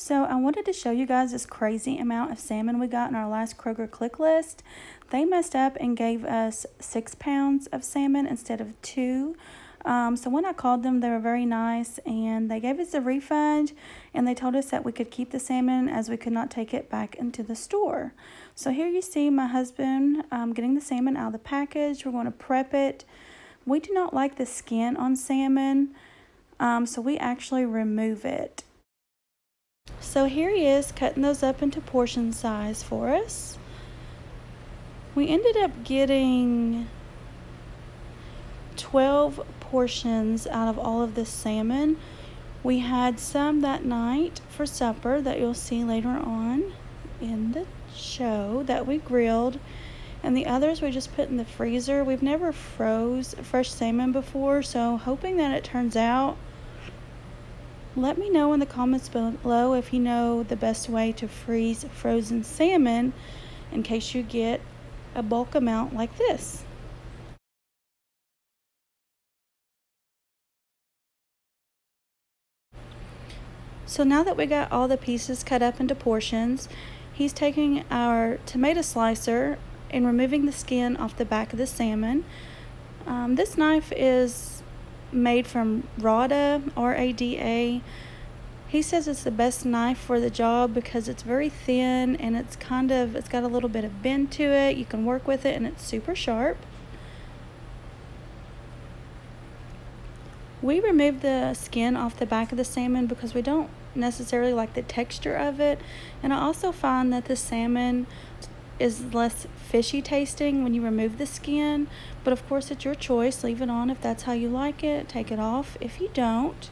So I wanted to show you guys this crazy amount of salmon we got in our last Kroger click list. They messed up and gave us 6 pounds of salmon instead of 2. So when I called them, they were very nice and they gave us a refund, and they told us that we could keep the salmon as we could not take it back into the store. So here you see my husband getting the salmon out of the package. We're going to prep it. We do not like the skin on salmon, so we actually remove it. So here he is cutting those up into portion size for us. We ended up getting 12 portions out of all of this salmon. We had some that night for supper that you'll see later on in the show that we grilled, and the others we just put in the freezer. We've never froze fresh salmon before, so hoping that it turns out. Let me know in the comments below if you know the best way to freeze frozen salmon in case you get a bulk amount like this. So now that we got all the pieces cut up into portions, he's taking our tomato slicer and removing the skin off the back of the salmon. This knife is made from Rada, R-A-D-A. He says it's the best knife for the job because it's very thin and it's got a little bit of bend to it. You can work with it and it's super sharp. We removed the skin off the back of the salmon because we don't necessarily like the texture of it, and I also find that the salmon is less fishy tasting when you remove the skin, but of course it's your choice. Leave it on if that's how you like it. Take it off if you don't.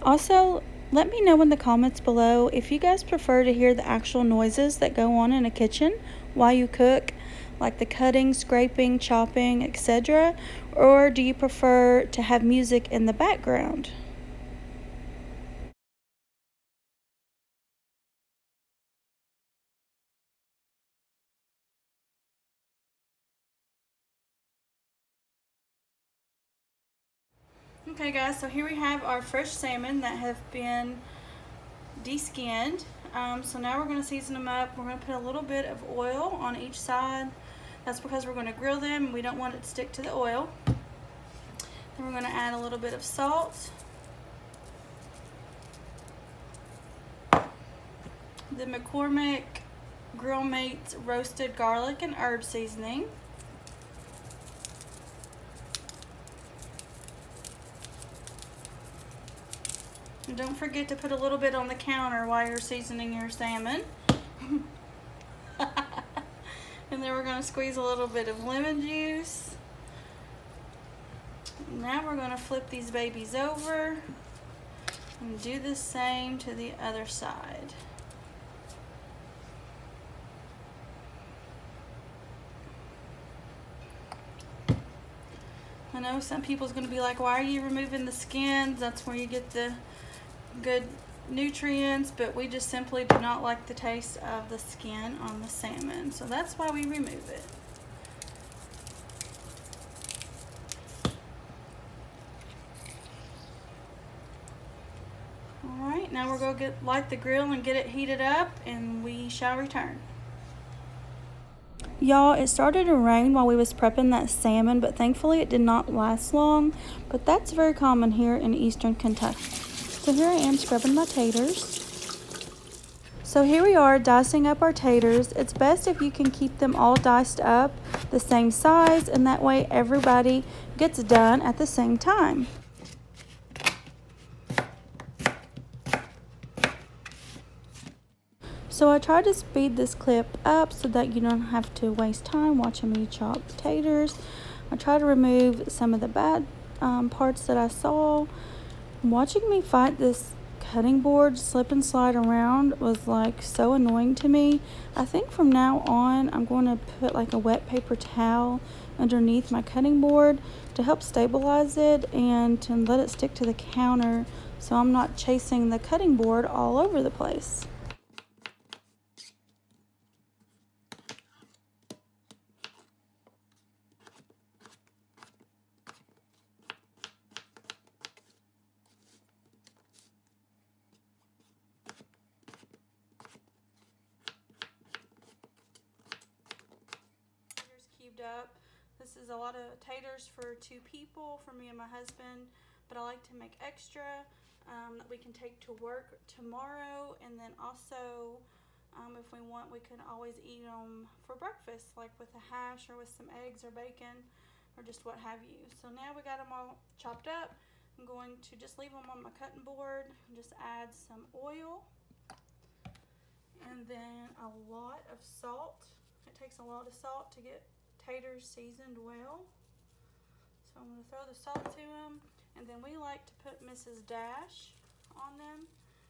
Also, let me know in the comments below if you guys prefer to hear the actual noises that go on in a kitchen while you cook, like the cutting, scraping, chopping, etc., or do you prefer to have music in the background? Okay guys, so here we have our fresh salmon that have been de-skinned. So now we're going to season them up. We're going to put a little bit of oil on each side. That's because we're going to grill them and we don't want it to stick to the oil. Then we're going to add a little bit of salt. The McCormick Grill Mates roasted garlic and herb seasoning. And don't forget to put a little bit on the counter while you're seasoning your salmon. And then we're going to squeeze a little bit of lemon juice. Now we're going to flip these babies over and do the same to the other side. I know some people's going to be like, why are you removing the skins? That's where you get the good nutrients, but we just simply do not like the taste of the skin on the salmon, so that's why we remove it. Alright, now we're going to light the grill and get it heated up, and we shall return. Y'all, it started to rain while we was prepping that salmon, but thankfully it did not last long, but that's very common here in eastern Kentucky. So here I am scrubbing my taters. So here we are dicing up our taters. It's best if you can keep them all diced up the same size, and that way everybody gets done at the same time. So I tried to speed this clip up so that you don't have to waste time watching me chop taters. I tried to remove some of the bad parts that I saw. Watching me fight this cutting board slip and slide around was like so annoying to me. I think from now on I'm going to put like a wet paper towel underneath my cutting board to help stabilize it and to let it stick to the counter so I'm not chasing the cutting board all over the place. cubed up. This is a lot of taters for 2 people, for me and my husband, but I like to make extra that we can take to work tomorrow, and then also if we want, we can always eat them for breakfast, like with a hash or with some eggs or bacon or just what have you. So now we got them all chopped up. I'm going to just leave them on my cutting board and just add some oil and then a lot of salt. It takes a lot of salt to get taters seasoned well. So I'm going to throw the salt to them, and then we like to put Mrs. Dash on them.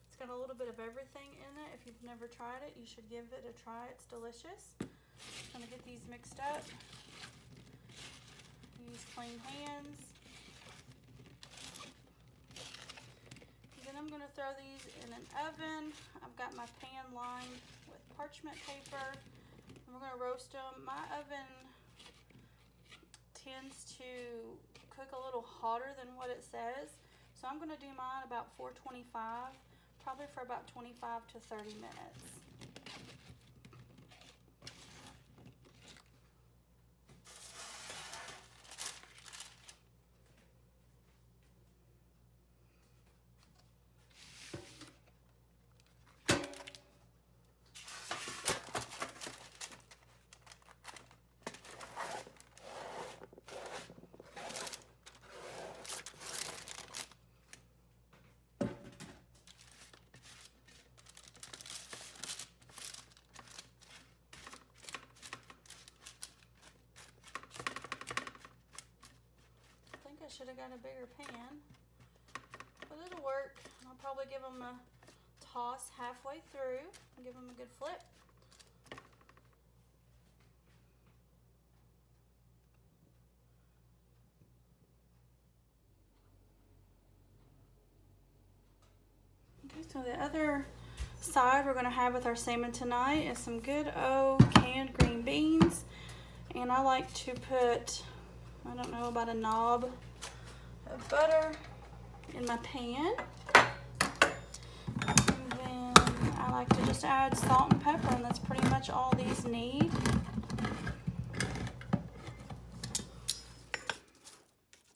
It's got a little bit of everything in it. If you've never tried it, you should give it a try. It's delicious. I'm going to get these mixed up. Use clean hands. And then I'm going to throw these in an oven. I've got my pan lined with parchment paper, and we're going to roast them. My oven tends to cook a little hotter than what it says, so I'm going to do mine about 425, probably for about 25 to 30 minutes. I should have got a bigger pan, but it'll work. I'll probably give them a toss halfway through and give them a good flip. Okay, so the other side we're going to have with our salmon tonight is some good old canned green beans, and I like to put, I don't know, about a knob of butter in my pan, and then I like to just add salt and pepper, and that's pretty much all these need.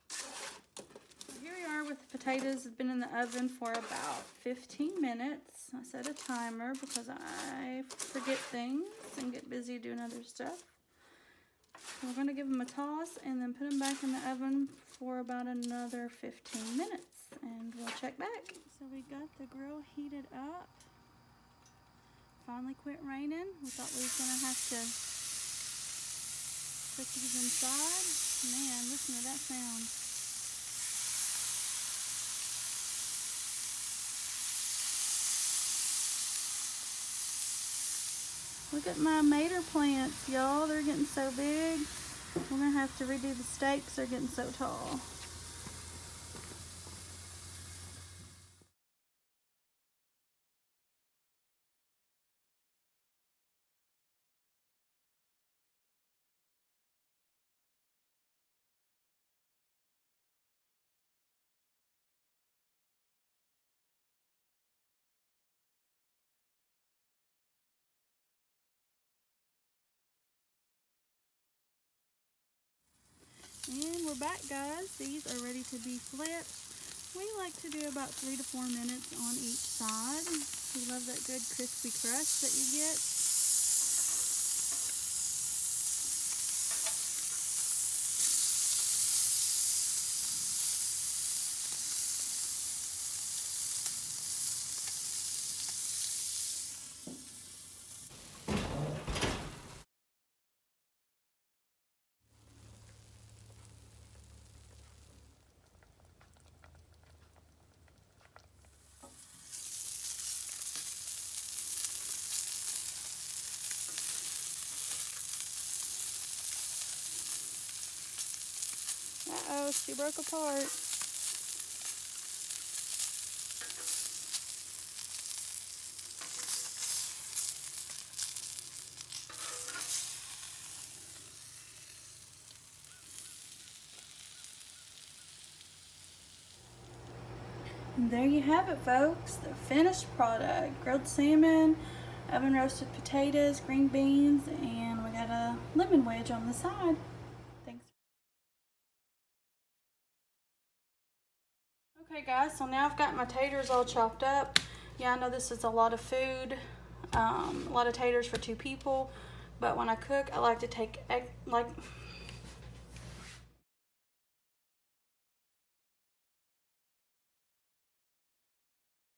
So here we are with the potatoes. It's been in the oven for about 15 minutes. I set a timer because I forget things and get busy doing other stuff. So we're going to give them a toss and then put them back in the oven for about another 15 minutes, and we'll check back. So we got the grill heated up. Finally quit raining. We thought we was going to have to put these inside. Man, listen to that sound. Look at my mater plants, y'all. They're getting so big. We're going to have to redo the stakes. They're getting so tall. And we're back, guys. These are ready to be flipped. We like to do about 3 to 4 minutes on each side. We love that good crispy crust that you get. Uh-oh, she broke apart. And there you have it, folks. The finished product. Grilled salmon oven roasted potatoes, green beans, and we got a lemon wedge on the side. Thanks. Okay guys, so now I've got my taters all chopped up. Yeah, I know this is a lot of food, a lot of taters for 2 people, but when I cook, I like to take